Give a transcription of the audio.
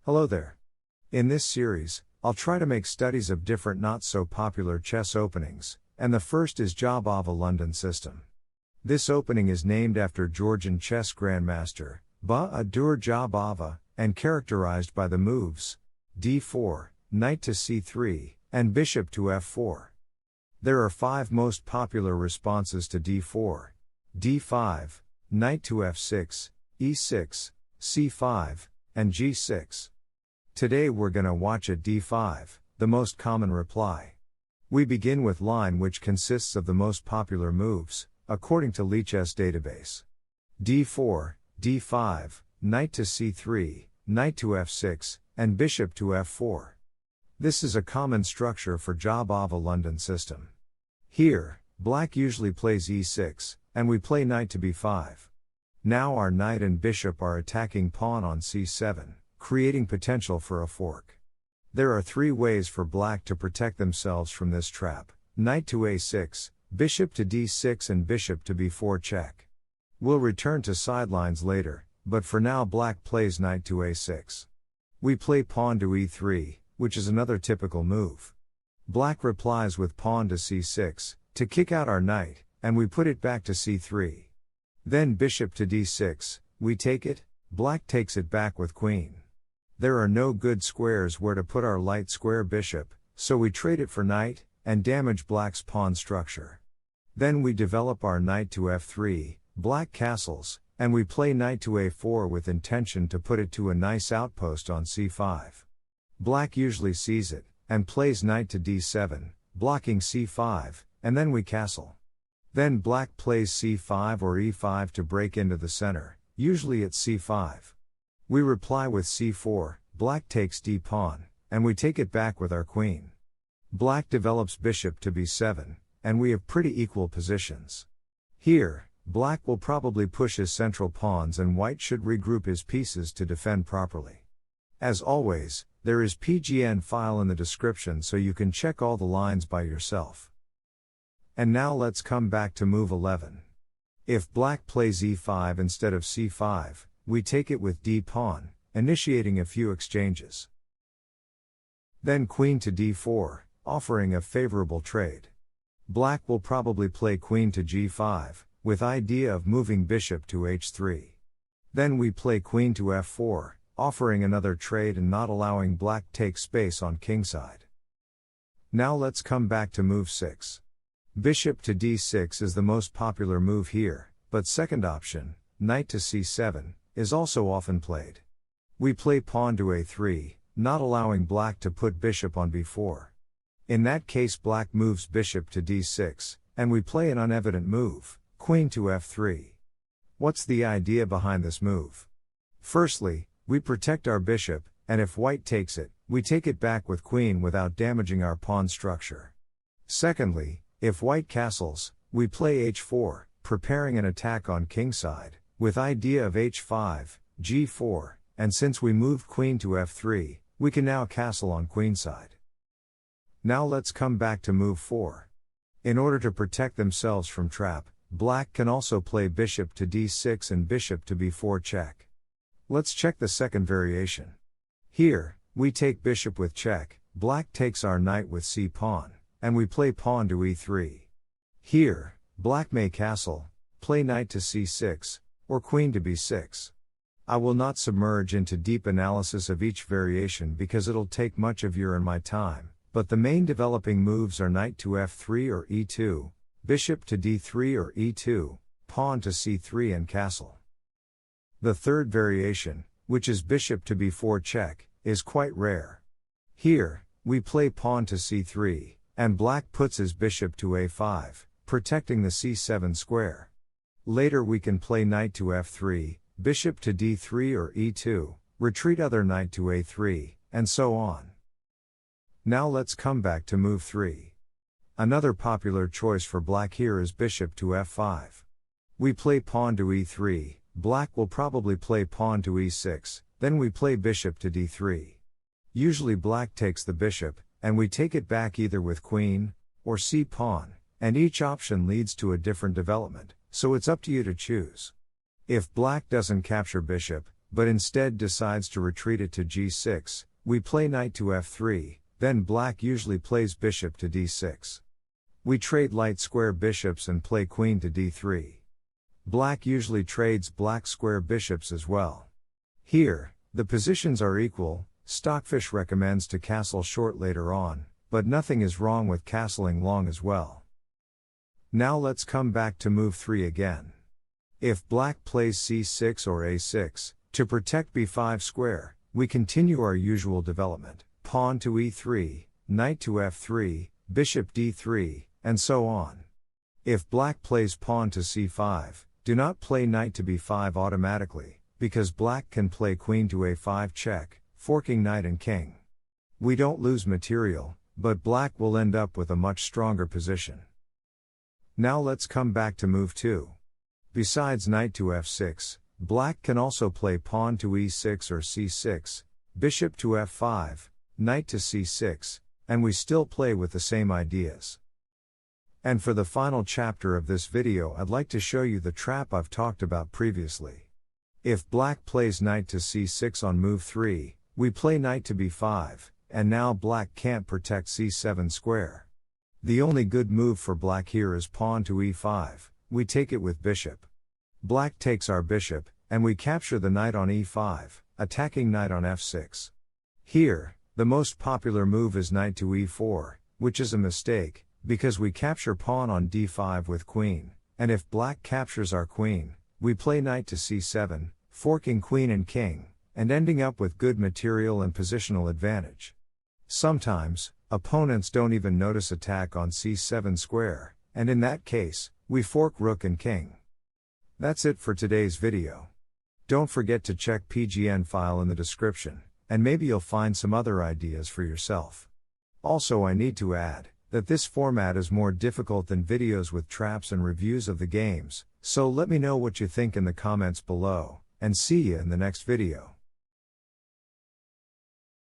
Hello there. In this series, I'll try to make studies of different not-so-popular chess openings, and the first is Jobava London system. This opening is named after Georgian chess grandmaster, Bde3 Jobava, and characterized by the moves d4, knight to c3, and bishop to f4. There are 5 most popular responses to d4, d5, knight to f6, e6, c5, and g6. Today we're gonna watch at d5, the most common reply. We begin with line which consists of the most popular moves, according to Lichess database. d4, d5, knight to c3, knight to f6, and bishop to f4. This is a common structure for Jobava London system. Here, black usually plays e6, and we play knight to b5. Now our knight and bishop are attacking pawn on c7, creating potential for a fork. There are 3 ways for black to protect themselves from this trap: knight to a6, bishop to d6 and bishop to b4 check. We'll return to sidelines later, but for now black plays knight to a6. We play pawn to e3, which is another typical move. Black replies with pawn to c6, to kick out our knight, and we put it back to c3. Then bishop to d6, we take it, black takes it back with queen. There are no good squares where to put our light square bishop, so we trade it for knight, and damage black's pawn structure. Then we develop our knight to f3, black castles, and we play knight to a4 with intention to put it to a nice outpost on c5. Black usually sees it, and plays knight to d7, blocking c5, and then we castle. Then black plays c5 or e5 to break into the center, usually at c5. We reply with c4, black takes d-pawn, and we take it back with our queen. Black develops bishop to b7, and we have pretty equal positions. Here, black will probably push his central pawns and white should regroup his pieces to defend properly. As always, there is PGN file in the description so you can check all the lines by yourself. And now let's come back to move 11. If black plays e5 instead of c5, we take it with d-pawn, initiating a few exchanges. Then queen to d4, offering a favorable trade. Black will probably play queen to g5, with idea of moving bishop to h3. Then we play queen to f4, offering another trade and not allowing black take space on kingside. Now let's come back to move 6. Bishop to d6 is the most popular move here, but second option, knight to c7, is also often played. We play pawn to a3, not allowing black to put bishop on b4. In that case black moves bishop to d6, and we play an unevident move, queen to f3. What's the idea behind this move? Firstly, we protect our bishop, and if white takes it, we take it back with queen without damaging our pawn structure. Secondly, if white castles, we play h4, preparing an attack on kingside, with idea of h5, g4, and since we moved queen to f3, we can now castle on queenside. Now let's come back to move 4. In order to protect themselves from trap, black can also play bishop to d6 and bishop to b4 check. Let's check the second variation. Here, we take bishop with check, black takes our knight with c-pawn, and we play pawn to e3. Here, black may castle, play knight to c6, or queen to b6. I will not submerge into deep analysis of each variation because it'll take much of your and my time, but the main developing moves are knight to f3 or e2, bishop to d3 or e2, pawn to c3 and castle. The third variation, which is bishop to b4 check, is quite rare. Here, we play pawn to c3, and black puts his bishop to a5, protecting the c7 square. Later we can play knight to f3, bishop to d3 or e2, retreat other knight to a3, and so on. Now let's come back to move 3. Another popular choice for black here is bishop to f5. We play pawn to e3, black will probably play pawn to e6, then we play bishop to d3. Usually black takes the bishop, and we take it back either with queen, or c-pawn, and each option leads to a different development, so it's up to you to choose. If black doesn't capture bishop, but instead decides to retreat it to g6, we play knight to f3, then black usually plays bishop to d6. We trade light square bishops and play queen to d3. Black usually trades black square bishops as well. Here, the positions are equal. Stockfish recommends to castle short later on, but nothing is wrong with castling long as well. Now let's come back to move 3 again. If black plays c6 or a6, to protect b5 square, we continue our usual development, pawn to e3, knight to f3, bishop d3, and so on. If black plays pawn to c5, do not play knight to b5 automatically, because black can play queen to a5 check, forking knight and king. We don't lose material, but black will end up with a much stronger position. Now let's come back to move 2. Besides knight to f6, black can also play pawn to e6 or c6, bishop to f5, knight to c6, and we still play with the same ideas. And for the final chapter of this video, I'd like to show you the trap I've talked about previously. If black plays knight to c6 on move 3, we play knight to b5, and now black can't protect c7 square. The only good move for black here is pawn to e5, we take it with bishop. Black takes our bishop, and we capture the knight on e5, attacking knight on f6. Here, the most popular move is knight to e4, which is a mistake, because we capture pawn on d5 with queen, and if black captures our queen, we play knight to c7, forking queen and king, and ending up with good material and positional advantage. Sometimes, opponents don't even notice attack on c7 square, and in that case, we fork rook and king. That's it for today's video. Don't forget to check PGN file in the description, and maybe you'll find some other ideas for yourself. Also, I need to add that this format is more difficult than videos with traps and reviews of the games, so let me know what you think in the comments below, and see you in the next video.